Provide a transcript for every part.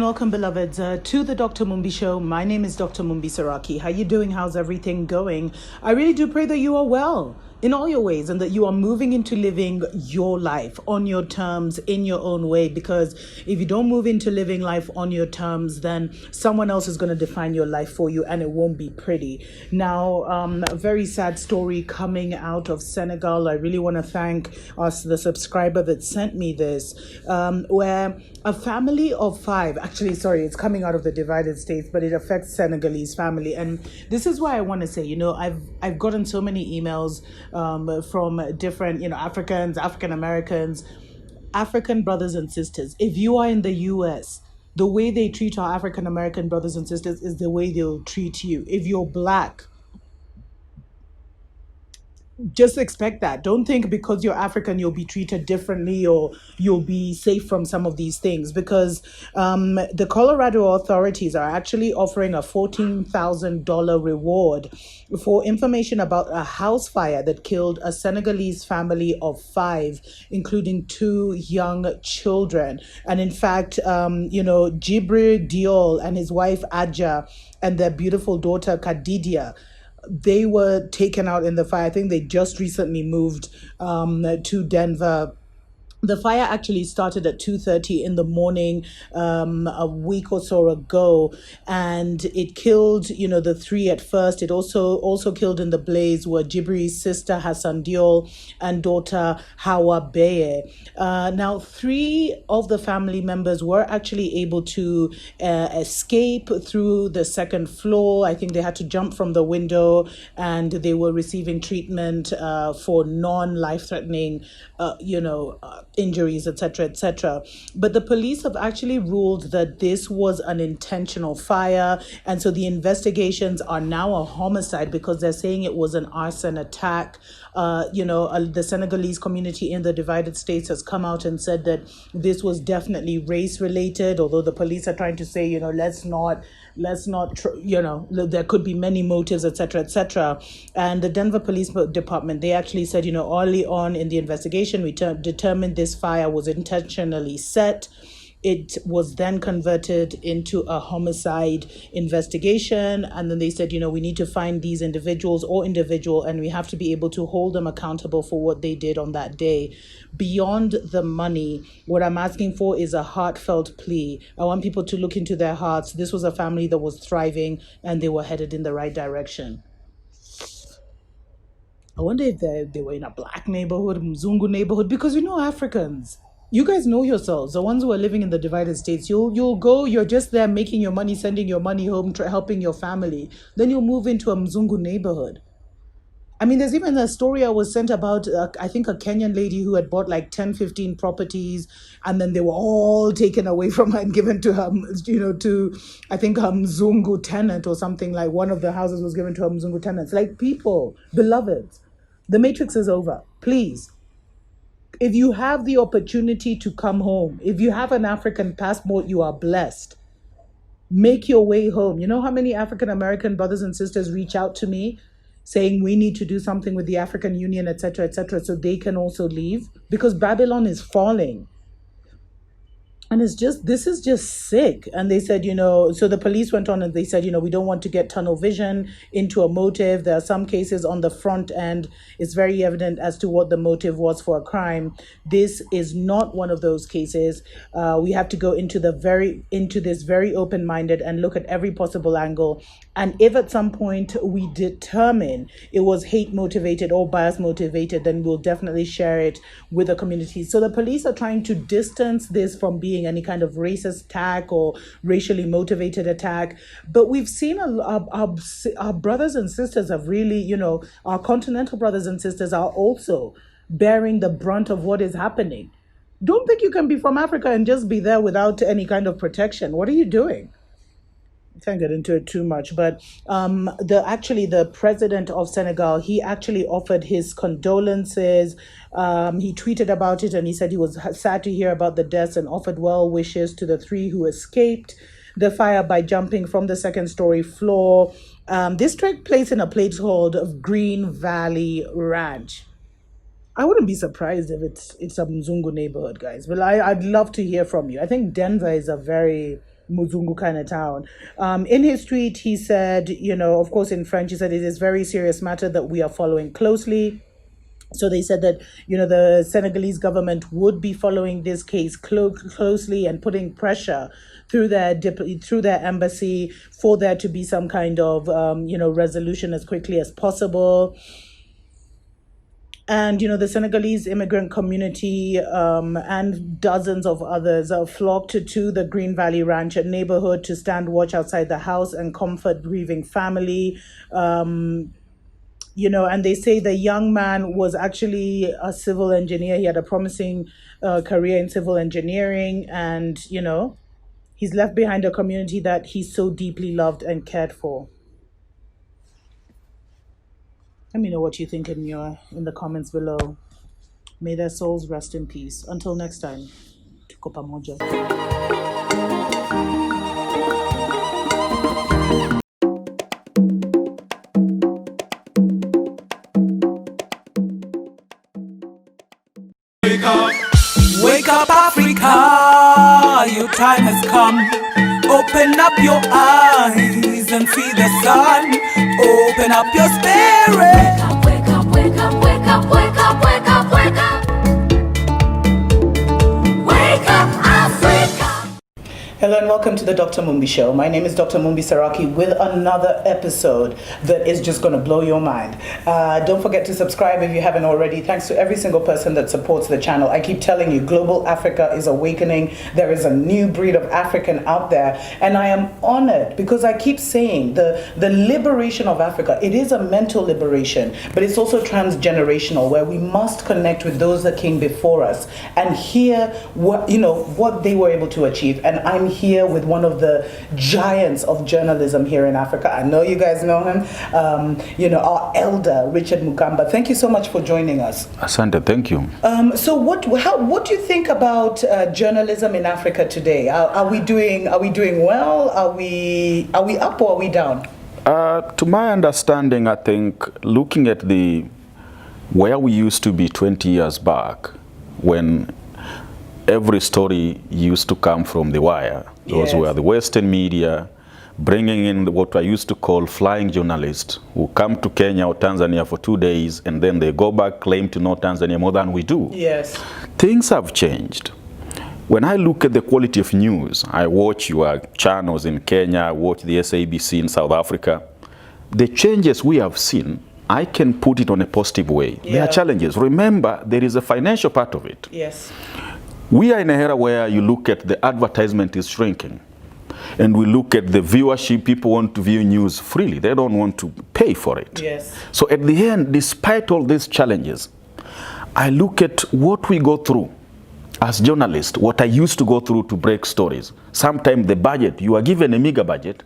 welcome, beloveds, to the Dr. Mumbi Show. My name is Dr. MumbiSeraki. How you doing? How's everything going? I really do pray that you are well in all your ways and that you are moving into living your life on your terms, in your own way. Because if you don't move into living life on your terms, then someone else is going to define your life for you, and it won't be pretty. Now, a very sad story coming out of Senegal. I really want to thank the subscriber that sent me this, where a family of five, actually, sorry, it's coming out of the divided states, but it affects Senegalese family. And this is why I want to say, I've gotten so many emails from different, Africans, African Americans, African brothers and sisters. If you are in the US, the way they treat our African American brothers and sisters is the way they'll treat you. If you're Black, just expect that. Don't think because you're African you'll be treated differently or you'll be safe from some of these things, because the Colorado authorities are actually offering a $14,000 reward for information about a house fire that killed a Senegalese family of five, including two young children. And in fact, Jibril Diol and his wife Adja and their beautiful daughter Kadidia, they were taken out in the fire. I think they just recently moved to Denver. The fire actually started at 2:30 in the morning a week or so ago, and it killed, the three at first. It also killed in the blaze were Jibri's sister Hassan Diol and daughter Hawa Beye. Now, three of the family members were actually able to escape through the second floor. I think they had to jump from the window, and they were receiving treatment for non-life-threatening, injuries, etc., etc. But the police have actually ruled that this was an intentional fire, and so the investigations are now a homicide because they're saying it was an arson attack. The Senegalese community in the divided states has come out and said that this was definitely race related, although the police are trying to say, let's not, there could be many motives, etc., etc. And the Denver Police Department, they actually said, early on in the investigation, we determined this fire was intentionally set. It was then converted into a homicide investigation. And then they said, we need to find these individuals and we have to be able to hold them accountable for what they did on that day. Beyond the money, what I'm asking for is a heartfelt plea. I want people to look into their hearts. This was a family that was thriving and they were headed in the right direction. I wonder if they were in a Black neighborhood, Mzungu neighborhood, because Africans, you guys know yourselves, the ones who are living in the divided states, you'll go, you're just there making your money, sending your money home, helping your family. Then you'll move into a Mzungu neighborhood. I mean, there's even a story I was sent about, I think a Kenyan lady who had bought like 10, 15 properties, and then they were all taken away from her and given to her, to, I think, her Mzungu tenant or something. Like one of the houses was given to her Mzungu tenants. Like, people, beloveds, the matrix is over. Please. If you have the opportunity to come home, if you have an African passport, you are blessed. Make your way home. You know how many African American brothers and sisters reach out to me saying we need to do something with the African Union, etc., so they can also leave? Because Babylon is falling. And this is just sick. And they said, so the police went on and they said, we don't want to get tunnel vision into a motive. There are some cases on the front end. It's very evident as to what the motive was for a crime. This is not one of those cases. We have to go into this very open-minded and look at every possible angle. And if at some point we determine it was hate motivated or bias motivated, then we'll definitely share it with the community. So the police are trying to distance this from being any kind of racist attack or racially motivated attack. But we've seen our brothers and sisters have really, our continental brothers and sisters are also bearing the brunt of what is happening. Don't think you can be from Africa and just be there without any kind of protection. What are you doing? I can't get into it too much, but the president of Senegal, he actually offered his condolences. He tweeted about it and he said he was sad to hear about the deaths and offered well wishes to the three who escaped the fire by jumping from the second-story floor. This took place in a place called Green Valley Ranch. I wouldn't be surprised if it's a Mzungu neighborhood, guys. Well, I'd love to hear from you. I think Denver is a very Muzungu kind of town. In his tweet, he said, of course, in French, he said, it is a very serious matter that we are following closely. So they said that, the Senegalese government would be following this case closely and putting pressure through their embassy for there to be some kind of, resolution as quickly as possible. And, the Senegalese immigrant community and dozens of others flocked to the Green Valley Ranch neighborhood to stand watch outside the house and comfort grieving family. And they say the young man was actually a civil engineer. He had a promising career in civil engineering. And, he's left behind a community that he so deeply loved and cared for. Let me know what you think in the comments below. May their souls rest in peace. Until next time. Tuko pamoja. Wake up, Africa, your time has come. Open up your eyes and see the sun. Open up your spirit. Wake up, wake up, wake up, wake up, wake up, wake up, wake up. Wake up, Africa. Hello and welcome to the Dr. Mumbi Show. My name is Dr. MumbiSeraki with another episode that is just going to blow your mind. Don't forget to subscribe if you haven't already. Thanks to every single person that supports the channel. I keep telling you, global Africa is awakening. There is a new breed of African out there. And I am honored because I keep saying the liberation of Africa, it is a mental liberation, but it's also transgenerational where we must connect with those that came before us and hear what they were able to achieve. And I'm here with one of the giants of journalism here in Africa. I know you guys know him, our elder, Richard Mugamba. Thank you so much for joining us. Asante, thank you. So what do you think about journalism in Africa today? Are we doing well? Are we up or are we down? To my understanding, I think looking at where we used to be 20 years back, when every story used to come from the wire. Those were the Western media, bringing in what I used to call flying journalists who come to Kenya or Tanzania for 2 days and then they go back, claim to know Tanzania more than we do. Yes. Things have changed. When I look at the quality of news, I watch your channels in Kenya, I watch the SABC in South Africa. The changes we have seen, I can put it on a positive way. Yeah. There are challenges. Remember, there is a financial part of it. Yes. We are in an era where you look at the advertisement is shrinking. And we look at the viewership, people want to view news freely. They don't want to pay for it. Yes. So at the end, despite all these challenges, I look at what we go through as journalists, what I used to go through to break stories. Sometimes the budget, you are given a mega budget,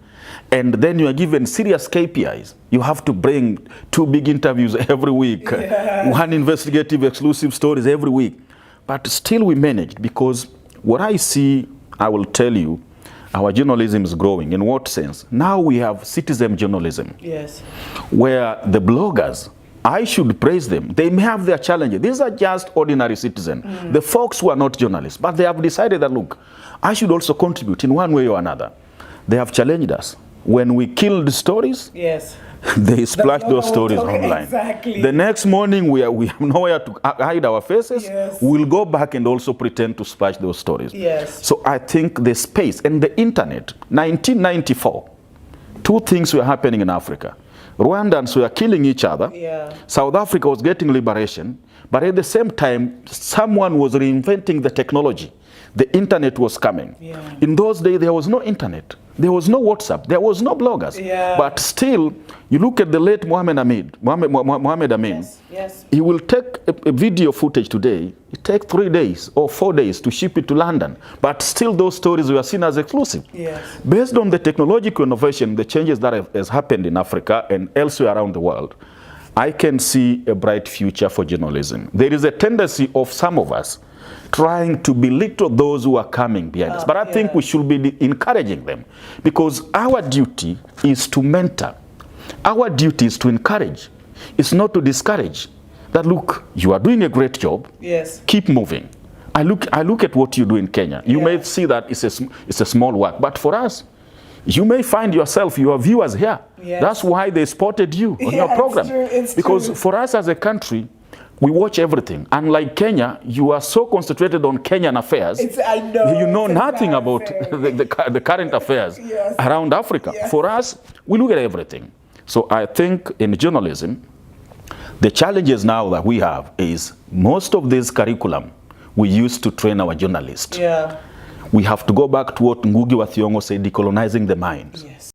and then you are given serious KPIs. You have to bring 2 big interviews every week, one investigative exclusive stories every week. But still we managed, because what I see, I will tell you, our journalism is growing. In what sense? Now we have citizen journalism. Yes. Where the bloggers, I should praise them. They may have their challenges. These are just ordinary citizens. The folks who are not journalists, but they have decided that, look, I should also contribute in one way or another. They have challenged us. When we killed stories, yes, they splash those stories online. Exactly. The next morning, we have nowhere to hide our faces. Yes. We'll go back and also pretend to splash those stories. Yes. So I think the space and the internet, 1994, 2 things were happening in Africa. Rwandans were killing each other. Yeah. South Africa was getting liberation. But at the same time, someone was reinventing the technology. The internet was coming. Yeah. In those days, there was no internet. There was no WhatsApp. There was no bloggers. Yeah. But still, you look at the late Mohammed Amin. Yes. Yes. He will take a video footage today. It takes 3 days or 4 days to ship it to London. But still, those stories were seen as exclusive. Yes. Based on the technological innovation, the changes that has happened in Africa and elsewhere around the world, I can see a bright future for journalism. There is a tendency of some of us trying to belittle those who are coming behind us. But I think we should be encouraging them, because our duty is to mentor. Our duty is to encourage. It's not to discourage. That, look, you are doing a great job. Yes. Keep moving. I look at what you do in Kenya. You may see that it's a small work, but for us, you may find yourself, your viewers here. Yes. That's why they spotted you on your program. It's because true. For us as a country, we watch everything. Unlike Kenya, you are so concentrated on Kenyan affairs. I know. You know nothing about the current affairs around Africa. Yes. For us, we look at everything. So I think in journalism, the challenges now that we have is most of this curriculum we used to train our journalists. Yeah. We have to go back to what Ngugi wa Thiong'o said, decolonizing the mind. Yes.